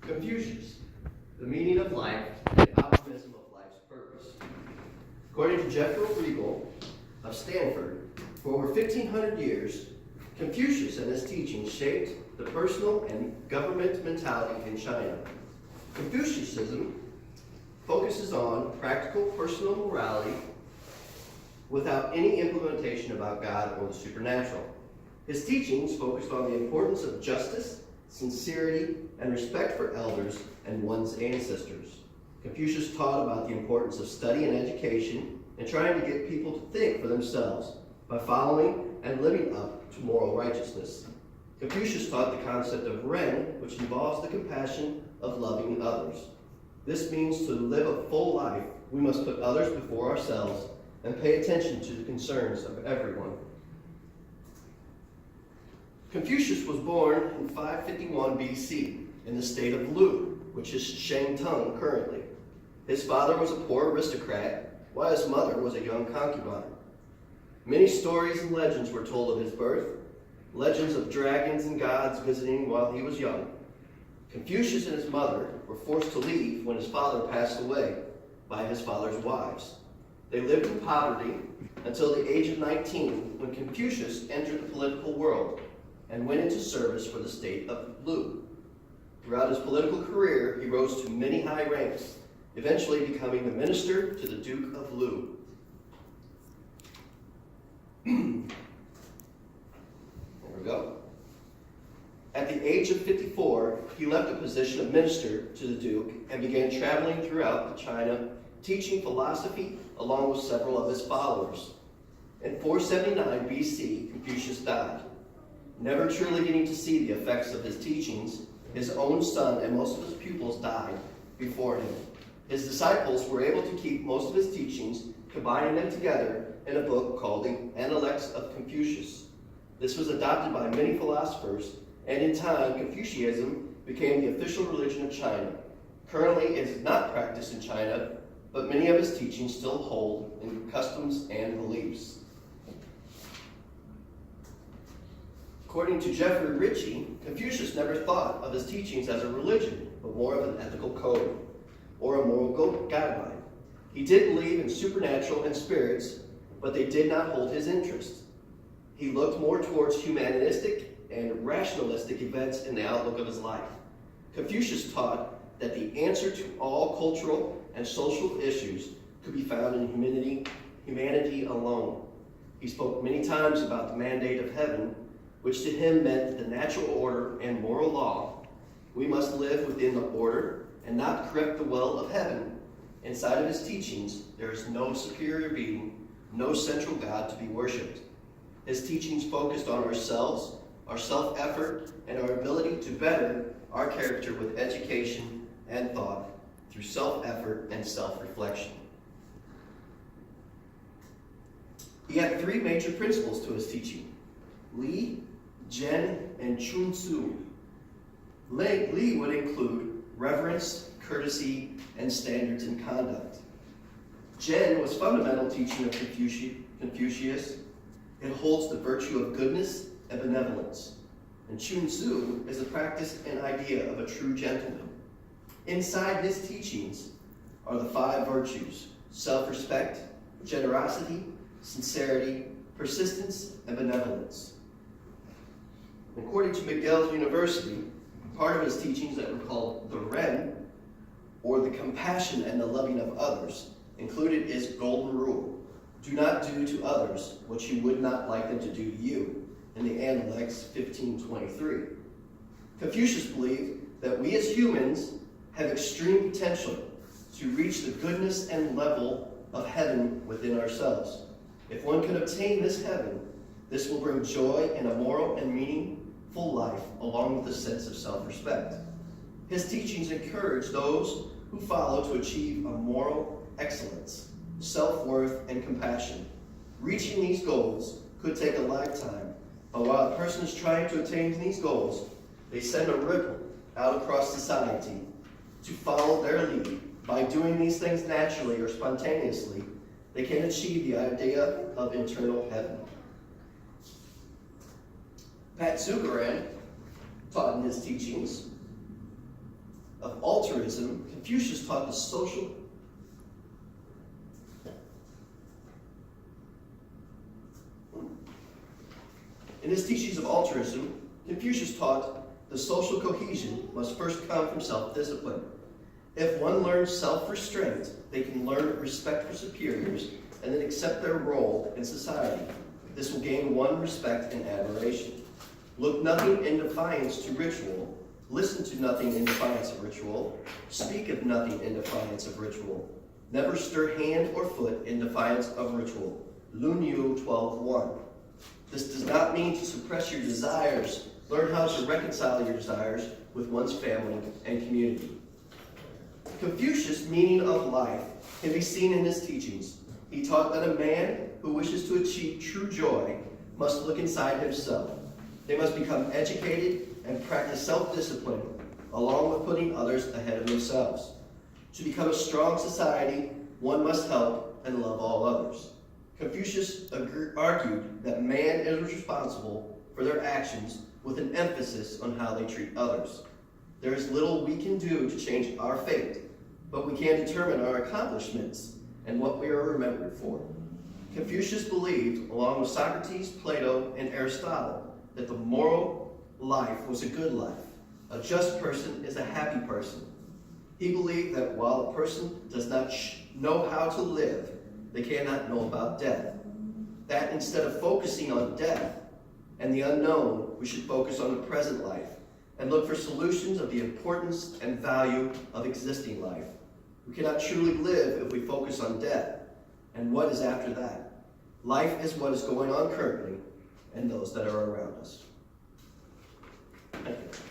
Confucius, the meaning of life and optimism of life's purpose. According to Jeffrey Regal of Stanford, for over 1,500 years, Confucius and his teachings shaped the personal and government mentality in China. Confucianism focuses on practical personal morality without any implementation about God or the supernatural. His teachings focused on the importance of justice, sincerity, and respect for elders and one's ancestors. Confucius taught about the importance of study and education and trying to get people to think for themselves by following and living up to moral righteousness. Confucius taught the concept of ren, which involves the compassion of loving others. This means to live a full life, we must put others before ourselves and pay attention to the concerns of everyone. Confucius was born in 551 BC in the state of Lu, which is Shantung currently. His father was a poor aristocrat, while his mother was a young concubine. Many stories and legends were told of his birth, legends of dragons and gods visiting while he was young. Confucius and his mother were forced to leave when his father passed away by his father's wives. They lived in poverty until the age of 19, when Confucius entered the political world and went into service for the state of Lu. Throughout his political career, he rose to many high ranks, eventually becoming the minister to the Duke of Lu. There we go. At the age of 54, he left the position of minister to the Duke and began traveling throughout China, teaching philosophy along with several of his followers. In 479 BC, Confucius died. Never truly getting to see the effects of his teachings, his own son and most of his pupils died before him. His disciples were able to keep most of his teachings, combining them together in a book called the Analects of Confucius. This was adopted by many philosophers, and in time, Confucianism became the official religion of China. Currently, it is not practiced in China, but many of his teachings still hold in customs and beliefs. According to Jeffrey Ritchie, Confucius never thought of his teachings as a religion, but more of an ethical code or a moral guideline. He did believe in supernatural and spirits, but they did not hold his interest. He looked more towards humanistic and rationalistic events in the outlook of his life. Confucius taught that the answer to all cultural and social issues could be found in humanity alone. He spoke many times about the mandate of heaven, which to him meant the natural order and moral law. We must live within the order and not corrupt the will of heaven. Inside of his teachings, there is no superior being, no central God to be worshipped. His teachings focused on ourselves, our self-effort, and our ability to better our character with education and thought through self-effort and self-reflection. He had three major principles to his teaching: Li, Zhen, and Chun Tzu. Li would include reverence, courtesy, and standards in conduct. Zhen was fundamental teaching of Confucius. It holds the virtue of goodness and benevolence. And Chun Tzu is the practice and idea of a true gentleman. Inside his teachings are the five virtues: self-respect, generosity, sincerity, persistence, and benevolence. According to McGill University, part of his teachings that were called the Ren, or the compassion and the loving of others, included is golden rule: do not do to others what you would not like them to do to you, in the Analects 1523. Confucius believed that we as humans have extreme potential to reach the goodness and level of heaven within ourselves. If one can obtain this heaven, this will bring joy and a moral and meaningful life, along with a sense of self-respect. His teachings encourage those who follow to achieve a moral excellence, self-worth, and compassion. Reaching these goals could take a lifetime, but while a person is trying to attain these goals, they send a ripple out across society to follow their lead. By doing these things naturally or spontaneously, they can achieve the idea of eternal heaven. Pat Zuckerman taught in his teachings of altruism, Confucius taught the social In his teachings of altruism, Confucius taught the social cohesion must first come from self-discipline. If one learns self-restraint, they can learn respect for superiors and then accept their role in society. This will gain one respect and admiration. Look nothing in defiance to ritual. Listen to nothing in defiance of ritual. Speak of nothing in defiance of ritual. Never stir hand or foot in defiance of ritual. Lun Yu 12:1. This does not mean to suppress your desires. Learn how to reconcile your desires with one's family and community. Confucius' meaning of life can be seen in his teachings. He taught that a man who wishes to achieve true joy must look inside himself. They must become educated and practice self-discipline, along with putting others ahead of themselves. To become a strong society, one must help and love all others. Confucius argued that man is responsible for their actions with an emphasis on how they treat others. There is little we can do to change our fate, but we can determine our accomplishments and what we are remembered for. Confucius believed, along with Socrates, Plato, and Aristotle, that the moral life was a good life. A just person is a happy person. He believed that while a person does not know how to live, they cannot know about death. That instead of focusing on death and the unknown, we should focus on the present life and look for solutions of the importance and value of existing life. We cannot truly live if we focus on death and what is after that. Life is what is going on currently and those that are around us. Thank you.